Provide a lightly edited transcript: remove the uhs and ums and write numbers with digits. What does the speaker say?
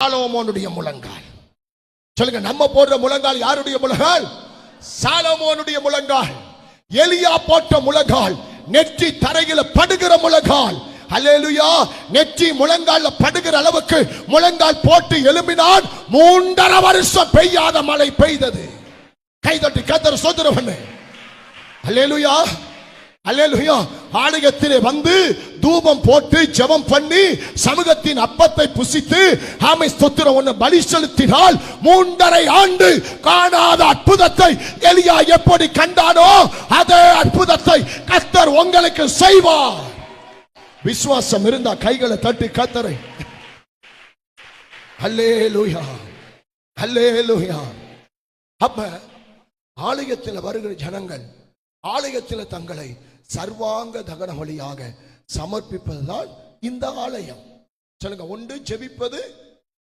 சாலோமோனுடைய முழங்கால். சொல்லுங்க, நம்ம போடுற முழங்கால் யாருடைய முழங்கால்? சாலோமோனுடைய முழங்கால். எலியா போட்ட முழங்கால் நெற்றி தரையில படுகிற முழங்கால். அல்லேலூயா. நெற்றி முழங்கால்ல படுகிற அளவுக்கு முழங்கால் போட்டு எழும்பினான். 3.5 வருஷம் பெய்யாத மழை பெய்தது. கைதட்டி கர்த்தரை ஸ்தோத்திரம் பண்ணு. அல்லேலூயா, அல்லேலூயா. ஆலயத்திலே வந்து தூபம் போட்டு ஜெபம் பண்ணி சமூகத்தின் அப்பத்தை புசித்து ஆமை ஸ்தோத்திரம் ஒன்று பலி செலுத்தினால் 3.5 ஆண்டு காணாத அற்புதத்தை எலியா எப்படி கண்டானோ அதே அற்புதத்தை கர்த்தர் உங்களுக்கு செய்வார். விசுவாசம் இருந்தா கைகளை தட்டி கர்த்தரை அல்லேலூயா, அல்லேலூயா. அப்ப ஆலயத்தில் வருகிற ஜனங்கள் ஆலயத்தில் தங்களை சர்வாங்க தகன வழியாக சமர்ப்பிப்பதுதான் இந்த ஆலயம். சொல்லுங்க, ஒன்று ஜெபிப்பது,